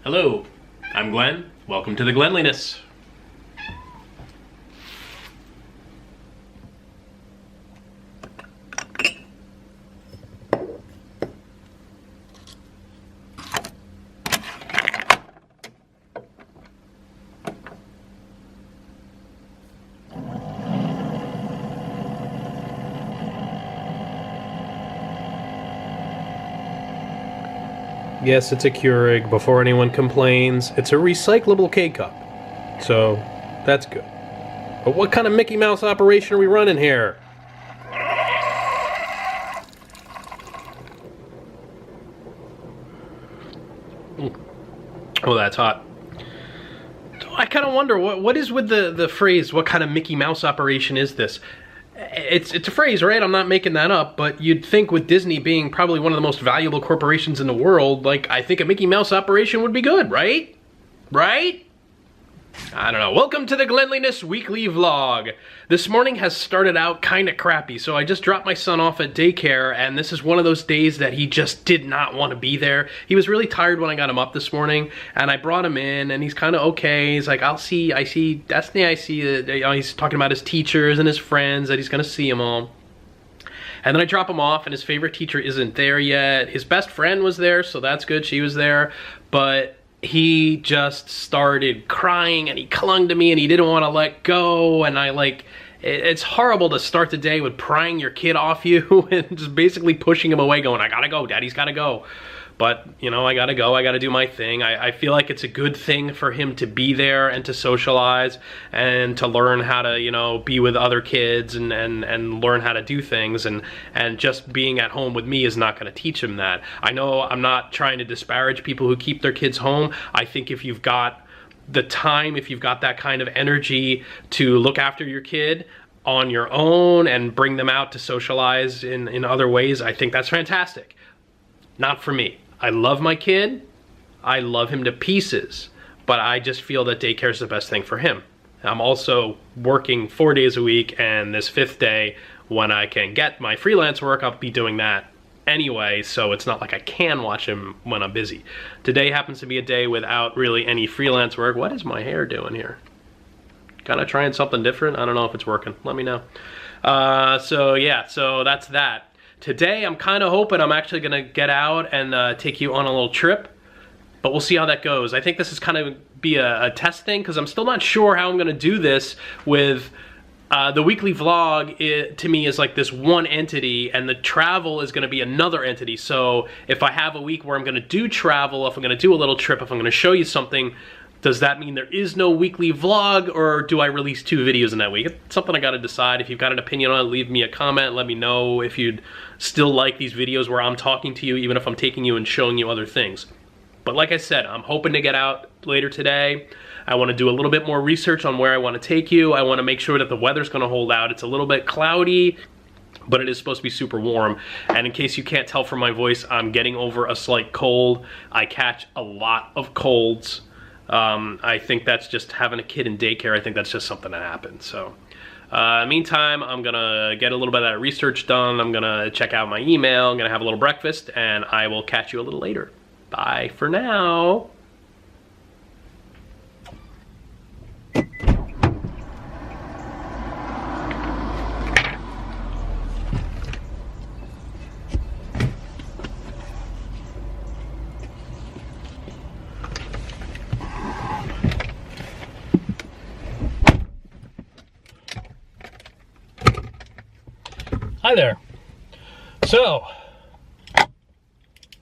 Hello, I'm Glenn. Welcome to the Glenliness. Yes, it's a Keurig. Before anyone complains, it's a recyclable K-Cup. So, that's good. But what kind of Mickey Mouse operation are we running here? Oh, that's hot. I kind of wonder, what is with the phrase, what kind of Mickey Mouse operation is this? It's a phrase, right? I'm not making that up, but you'd think with Disney being probably one of the most valuable corporations in the world, like, I think a Mickey Mouse operation would be good, right? Right? I don't know. Welcome to the Glenliness Weekly Vlog. This morning has started out kind of crappy, so I just dropped my son off at daycare, and this is one of those days that he just did not want to be there. He was really tired when I got him up this morning, and I brought him in, and he's kind of okay. He's like, I see Destiny, I see, he's talking about his teachers and his friends, that he's going to see them all. And then I drop him off, and his favorite teacher isn't there yet. His best friend was there, so that's good. She was there, but he just started crying, and he clung to me, and he didn't want to let go, and it's horrible to start the day with prying your kid off you and just basically pushing him away, going, I gotta go, Daddy's gotta go. But, you know, I gotta go, I gotta do my thing. I feel like it's a good thing for him to be there and to socialize and to learn how to, you know, be with other kids and learn how to do things. And just being at home with me is not gonna teach him that. I know I'm not trying to disparage people who keep their kids home. I think if you've got the time, if you've got that kind of energy to look after your kid on your own and bring them out to socialize in other ways, I think that's fantastic. Not for me. I love my kid, I love him to pieces, but I just feel that daycare is the best thing for him. I'm also working 4 days a week, and this 5th day, when I can get my freelance work, I'll be doing that anyway, so it's not like I can watch him when I'm busy. Today happens to be a day without really any freelance work. What is my hair doing here? Kind of trying something different? I don't know if it's working. Let me know. So yeah, so that's that. Today, I'm kind of hoping I'm actually going to get out and take you on a little trip, but we'll see how that goes. I think this is kind of be a test thing, because I'm still not sure how I'm going to do this with the weekly vlog. To me, is like this one entity, and the travel is going to be another entity. So if I have a week where I'm going to do travel, if I'm going to do a little trip, if I'm going to show you something, does that mean there is no weekly vlog, or do I release 2 videos in that week? It's something I gotta decide. If you've got an opinion on it, leave me a comment. Let me know if you'd still like these videos where I'm talking to you, even if I'm taking you and showing you other things. But like I said, I'm hoping to get out later today. I wanna do a little bit more research on where I wanna take you. I wanna make sure that the weather's gonna hold out. It's a little bit cloudy, but it is supposed to be super warm. And in case you can't tell from my voice, I'm getting over a slight cold. I catch a lot of colds. I think that's just having a kid in daycare. I think that's just something that happens. So, meantime, I'm gonna get a little bit of that research done. I'm gonna check out my email. I'm gonna have a little breakfast, and I will catch you a little later. Bye for now. Hi there. So,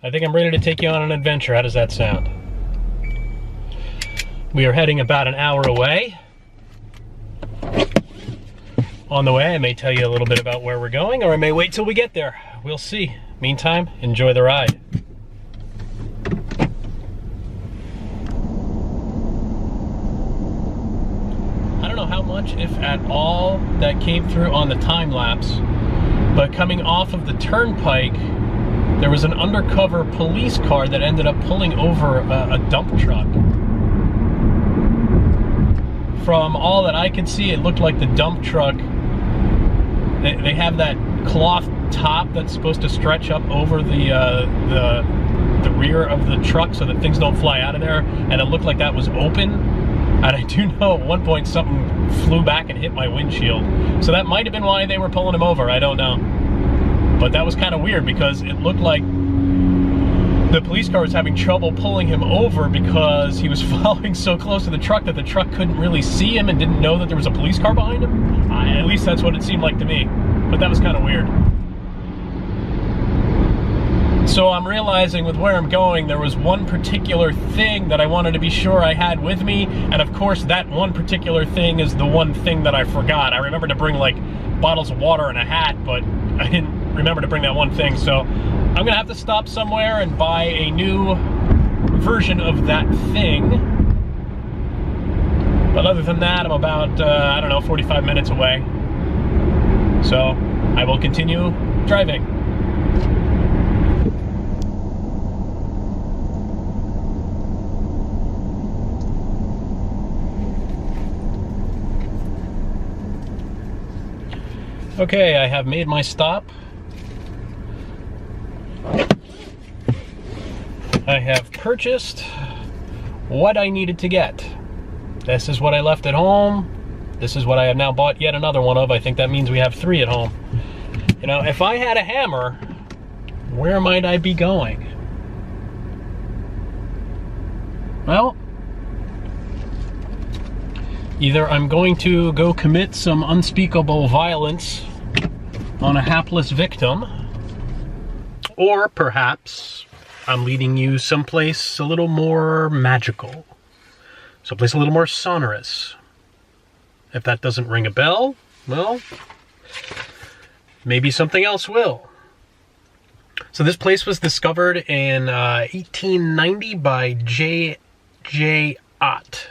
I think I'm ready to take you on an adventure. How does that sound? We are heading about an hour away. On the way, I may tell you a little bit about where we're going, or I may wait till we get there. We'll see. Meantime, enjoy the ride. I don't know how much, if at all, that came through on the time lapse. But coming off of the turnpike, there was an undercover police car that ended up pulling over a dump truck. From all that I could see, it looked like the dump truck, they have that cloth top that's supposed to stretch up over the the rear of the truck so that things don't fly out of there, and it looked like that was open. And I do know at one point something flew back and hit my windshield. So that might have been why they were pulling him over, I don't know. But that was kind of weird because it looked like the police car was having trouble pulling him over because he was following so close to the truck that the truck couldn't really see him and didn't know that there was a police car behind him. At least that's what it seemed like to me. But that was kind of weird. So I'm realizing with where I'm going, there was one particular thing that I wanted to be sure I had with me. And of course, that one particular thing is the one thing that I forgot. I remembered to bring like bottles of water and a hat, but I didn't remember to bring that one thing. So I'm gonna have to stop somewhere and buy a new version of that thing. But other than that, I'm about, I don't know, 45 minutes away. So I will continue driving. Okay, I have made my stop. I have purchased what I needed to get. This is what I left at home. This is what I have now bought yet another one of. I think that means we have 3 at home. You know, if I had a hammer, where might I be going? Well, either I'm going to go commit some unspeakable violence on a hapless victim, or perhaps I'm leading you someplace a little more magical, someplace a little more sonorous. If that doesn't ring a bell, well, maybe something else will. So this place was discovered in 1890 by J. Ott.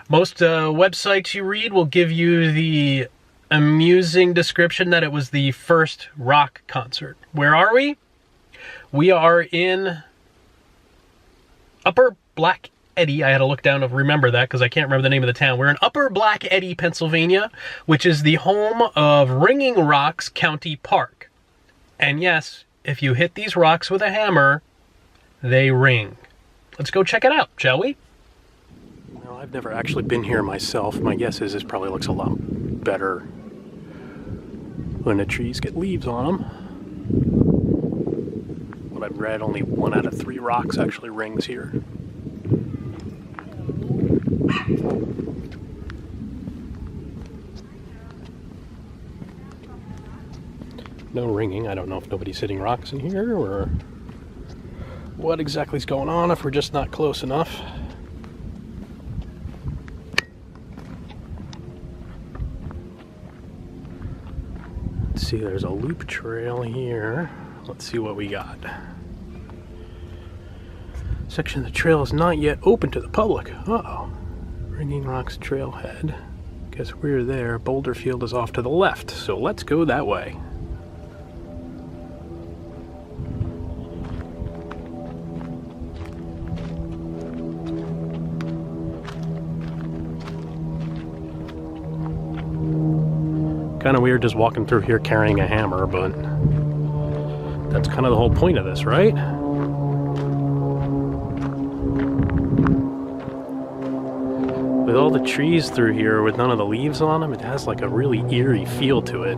Most websites you read will give you the amusing description that it was the first rock concert. Where are we? We are in Upper Black Eddy. I had to look down to remember that because I can't remember the name of the town. We're in Upper Black Eddy, Pennsylvania, which is the home of Ringing Rocks County Park. And yes, if you hit these rocks with a hammer, they ring. Let's go check it out, shall we? Well, I've never actually been here myself. My guess is this probably looks a lot better when the trees get leaves on them. What I've read, only 1 out of 3 rocks actually rings here. No ringing. I don't know if nobody's hitting rocks in here or what exactly is going on, if we're just not close enough. Let's see, there's a loop trail here. Let's see what we got. Section of the trail is not yet open to the public. Uh-oh. Ringing Rocks Trailhead. Guess we're there. Boulder Field is off to the left, so let's go that way. Kind of weird just walking through here carrying a hammer, but that's kind of the whole point of this, right? With all the trees through here with none of the leaves on them, it has like a really eerie feel to it.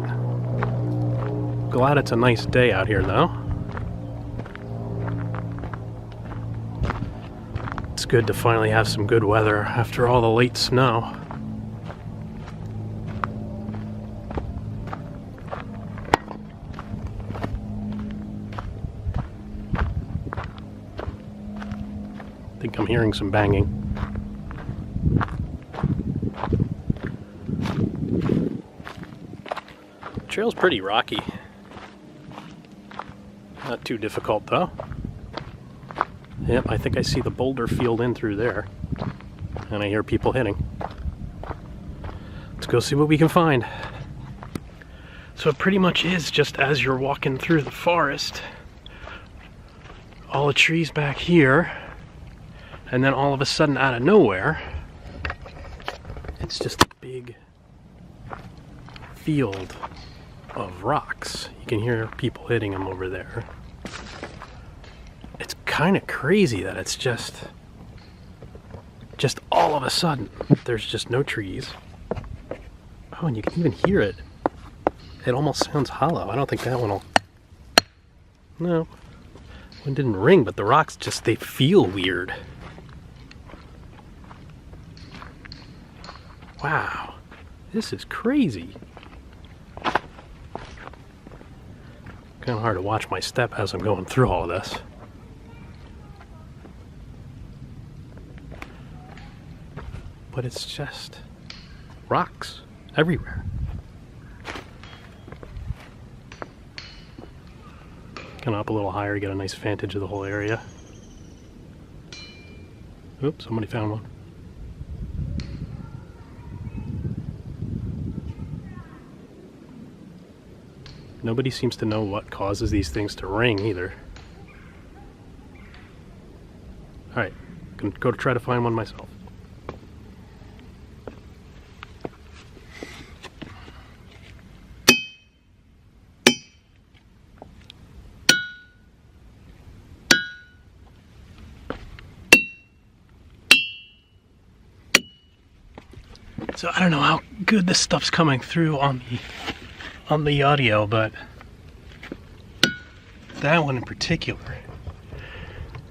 Glad it's a nice day out here though. It's good to finally have some good weather after all the late snow. I think I'm hearing some banging. The trail's pretty rocky. Not too difficult though. Yep, I think I see the boulder field in through there. And I hear people hitting. Let's go see what we can find. So it pretty much is just as you're walking through the forest. All the trees back here. And then all of a sudden, out of nowhere, it's just a big field of rocks. You can hear people hitting them over there. It's kind of crazy that it's just all of a sudden there's just no trees. Oh, and you can even hear it. It almost sounds hollow. I don't think that one will... No. One didn't ring, but the rocks just, they feel weird. Wow. This is crazy. Kind of hard to watch my step as I'm going through all of this. But it's just rocks everywhere. Kind of up a little higher to get a nice vantage of the whole area. Oops, somebody found one. Nobody seems to know what causes these things to ring either. Alright, gonna go try to find one myself. So I don't know how good this stuff's coming through on the audio, but that one in particular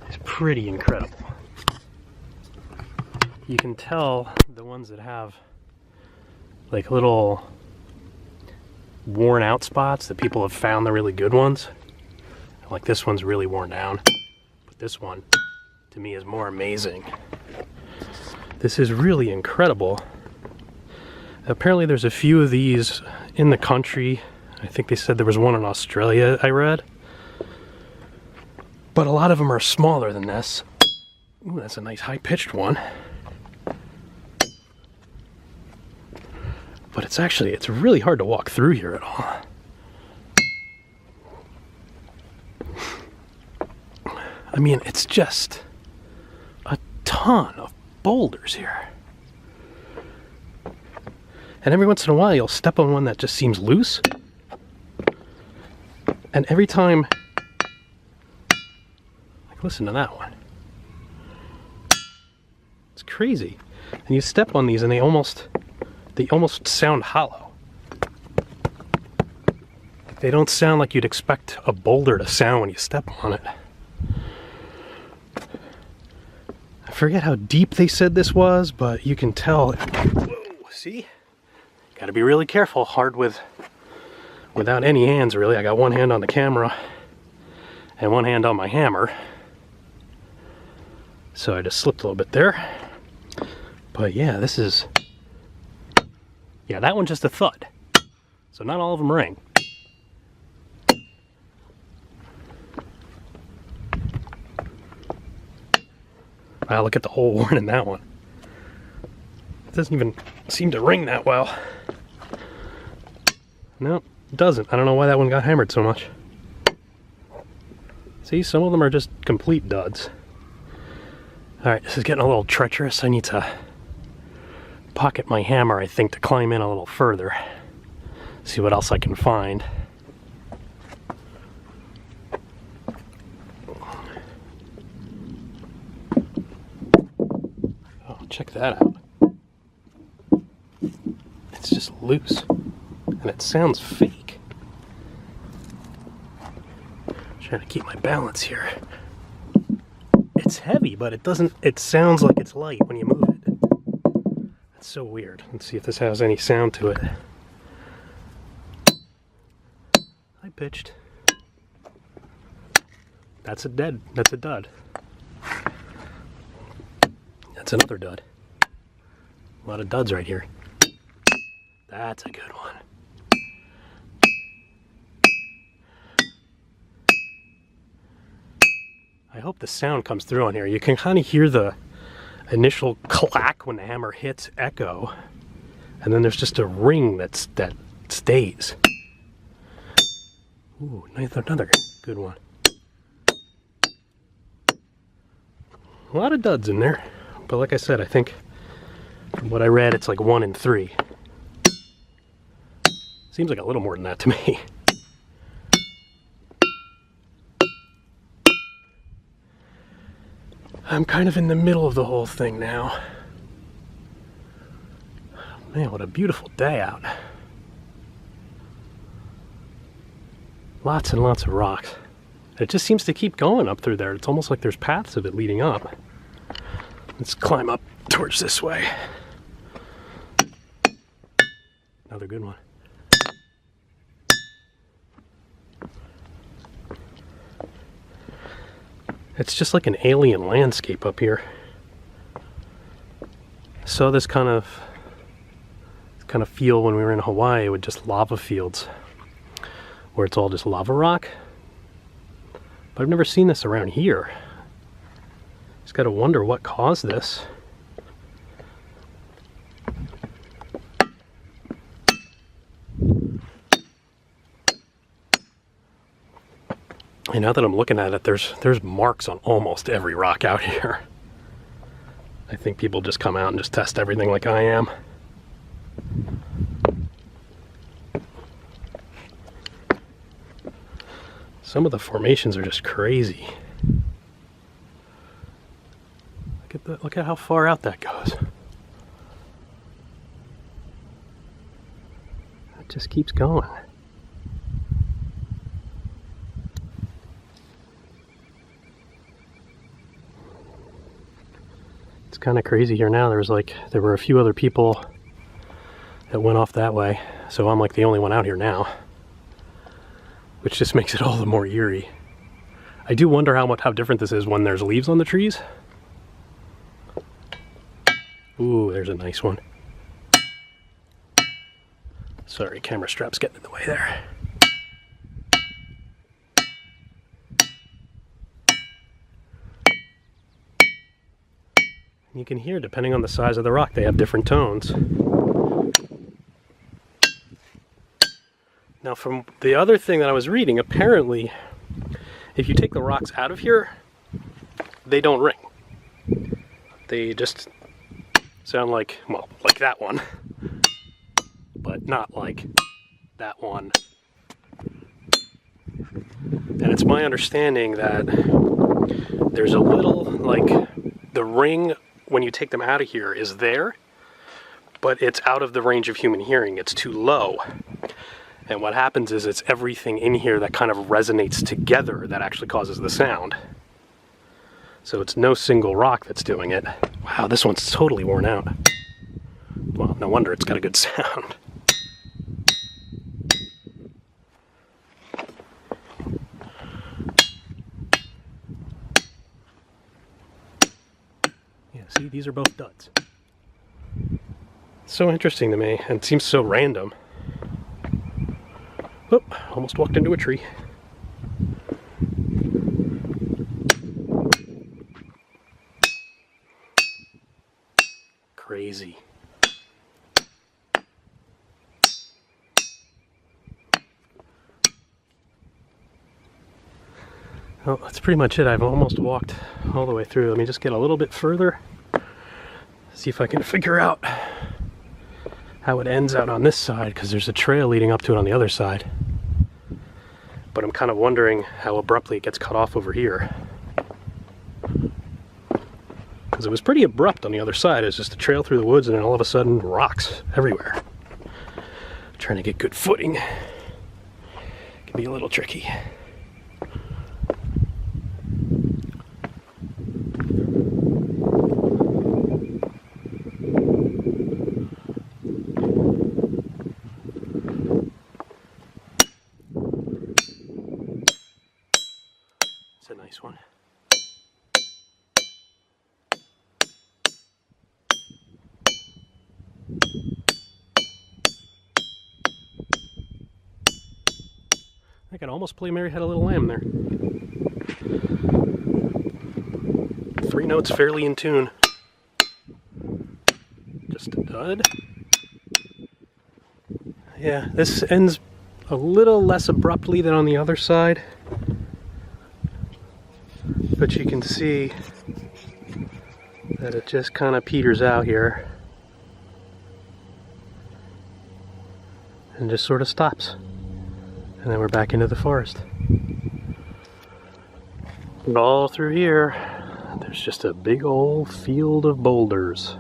is pretty incredible. You can tell the ones that have like little worn out spots that people have found the really good ones. Like this one's really worn down, but this one to me is more amazing. This is really incredible. Apparently there's a few of these in the country. I think they said there was one in Australia, I read. But a lot of them are smaller than this. Ooh, that's a nice high-pitched one. But it's really hard to walk through here at all. I mean, it's just a ton of boulders here. And every once in a while you'll step on one that just seems loose. And every time, like, listen to that one. It's crazy. And you step on these and they almost sound hollow. They don't sound like you'd expect a boulder to sound when you step on it. I forget how deep they said this was, but you can tell. Whoa, see? Gotta be really careful, hard without any hands really. I got one hand on the camera and one hand on my hammer. So I just slipped a little bit there. But yeah, this is, yeah, that one's just a thud. So not all of them ring. Wow, look at the hole worn in that one. It doesn't even seem to ring that well. No, it doesn't. I don't know why that one got hammered so much. See, some of them are just complete duds. Alright, this is getting a little treacherous. I need to pocket my hammer, I think, to climb in a little further. See what else I can find. Oh, check that out. It's just loose. And it sounds fake. Trying to keep my balance here. It's heavy, but it sounds like it's light when you move it. That's so weird. Let's see if this has any sound to it. High pitched. That's a dud. That's another dud. A lot of duds right here. That's a good one. I hope the sound comes through on here. You can kind of hear the initial clack when the hammer hits echo, and then there's just a ring that stays. Ooh, another good one. A lot of duds in there, but like I said, I think from what I read, it's like 1 in 3. Seems like a little more than that to me. I'm kind of in the middle of the whole thing now. Man, what a beautiful day out. Lots and lots of rocks. It just seems to keep going up through there. It's almost like there's paths of it leading up. Let's climb up towards this way. Another good one. It's just like an alien landscape up here. I saw this kind of feel when we were in Hawaii with just lava fields, where it's all just lava rock. But I've never seen this around here. Just gotta wonder what caused this. And now that I'm looking at it, there's marks on almost every rock out here. I think people just come out and just test everything like I am. Some of the formations are just crazy. Look at how far out that goes. It just keeps going. It's kind of crazy here now. There were a few other people that went off that way, so I'm like the only one out here now, which just makes it all the more eerie. I do wonder how different this is when there's leaves on the trees. Ooh, there's a nice one. Sorry, camera strap's getting in the way there. You can hear, depending on the size of the rock, they have different tones. Now, from the other thing that I was reading, apparently, if you take the rocks out of here, they don't ring. They just sound like, well, like that one, but not like that one. And it's my understanding that there's a little, like, the ring when you take them out of here is there, but it's out of the range of human hearing. It's too low. And what happens is it's everything in here that kind of resonates together that actually causes the sound. So it's no single rock that's doing it. Wow, this one's totally worn out. Well, no wonder it's got a good sound. Yeah, see, these are both duds. So interesting to me, and it seems so random. Oh, almost walked into a tree. Crazy. Well, that's pretty much it. I've almost walked all the way through. Let me just get a little bit further. See if I can figure out how it ends out on this side, because there's a trail leading up to it on the other side. But I'm kind of wondering how abruptly it gets cut off over here. Because it was pretty abrupt on the other side. It was just a trail through the woods and then all of a sudden rocks everywhere. Trying to get good footing can be a little tricky. A nice one. I could almost play Mary Had a Little Lamb there. 3 notes fairly in tune. Just a dud. Yeah, this ends a little less abruptly than on the other side. But you can see that it just kind of peters out here and just sort of stops. And then we're back into the forest. And all through here, There's just a big old field of boulders.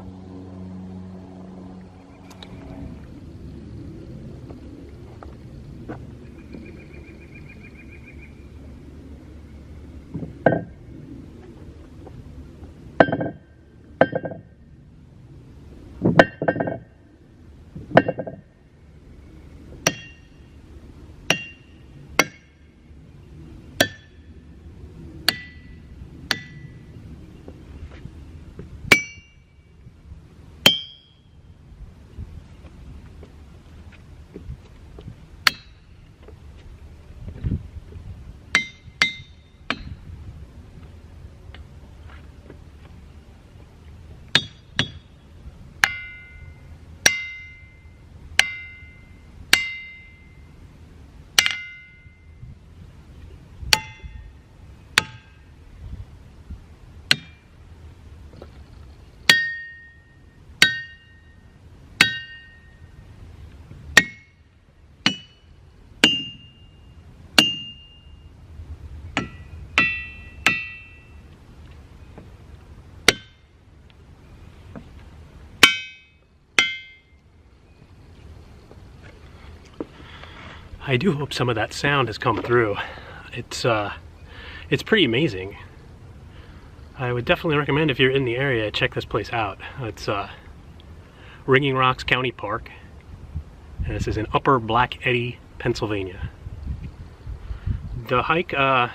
I do hope some of that sound has come through. It's pretty amazing. I would definitely recommend, if you're in the area, check this place out. It's Ringing Rocks County Park, and this is in Upper Black Eddy, Pennsylvania. The hike, I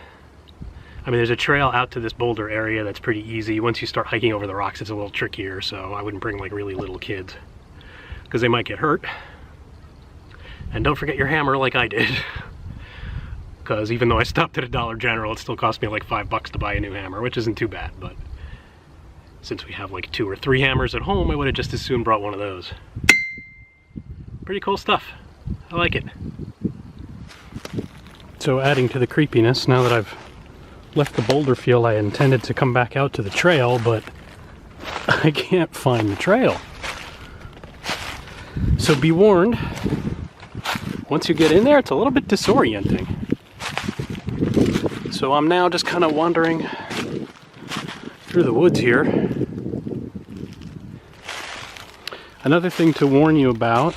mean, there's a trail out to this boulder area that's pretty easy. Once you start hiking over the rocks, it's a little trickier, so I wouldn't bring like really little kids, because they might get hurt. And don't forget your hammer like I did, because even though I stopped at a Dollar General, it still cost me like $5 to buy a new hammer, which isn't too bad. But since we have like 2 or 3 hammers at home, I would have just as soon brought one of those. Pretty cool stuff. I like it. So adding to the creepiness, now that I've left the boulder field, I intended to come back out to the trail, but I can't find the trail. So be warned, once you get in there, it's a little bit disorienting. So I'm now just kind of wandering through the woods here. Another thing to warn you about,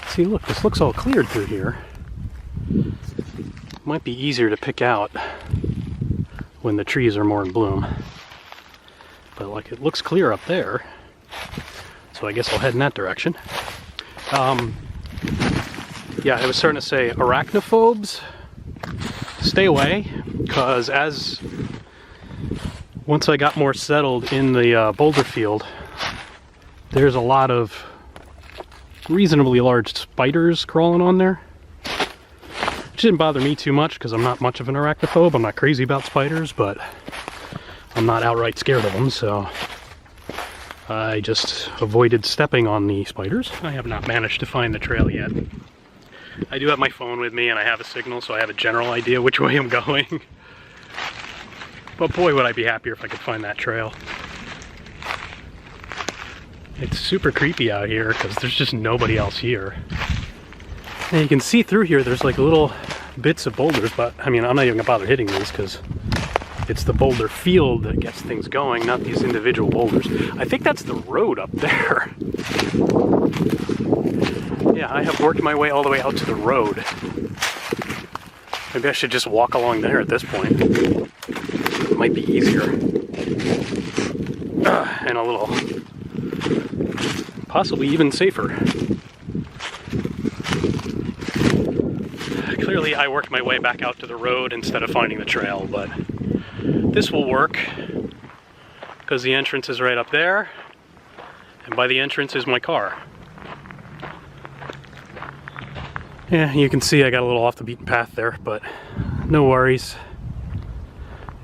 see, look, this looks all cleared through here. Might be easier to pick out when the trees are more in bloom. But like, it looks clear up there. So I guess I'll head in that direction. Yeah, I was starting to say, arachnophobes, stay away, because once I got more settled in the boulder field, there's a lot of reasonably large spiders crawling on there. Which didn't bother me too much, because I'm not much of an arachnophobe. I'm not crazy about spiders, but I'm not outright scared of them, so I just avoided stepping on the spiders. I have not managed to find the trail yet. I do have my phone with me and I have a signal, so I have a general idea which way I'm going. But boy, would I be happier if I could find that trail. It's super creepy out here because there's just nobody else here. And you can see through here, there's like little bits of boulders, but I mean, I'm not even gonna bother hitting these because it's the boulder field that gets things going, not these individual boulders. I think that's the road up there. Yeah, I have worked my way all the way out to the road. Maybe I should just walk along there at this point. It might be easier. And a little, possibly even safer. Clearly I worked my way back out to the road instead of finding the trail, but this will work because the entrance is right up there, and by the entrance is my car. Yeah, you can see I got a little off the beaten path there, but no worries.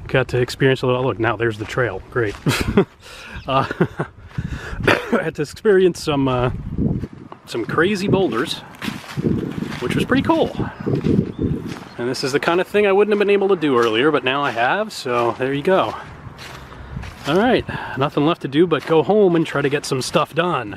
Got to experience a little, look, now there's the trail, great. I had to experience some crazy boulders, which was pretty cool. And this is the kind of thing I wouldn't have been able to do earlier, but now I have, so there you go. All right, nothing left to do but go home and try to get some stuff done.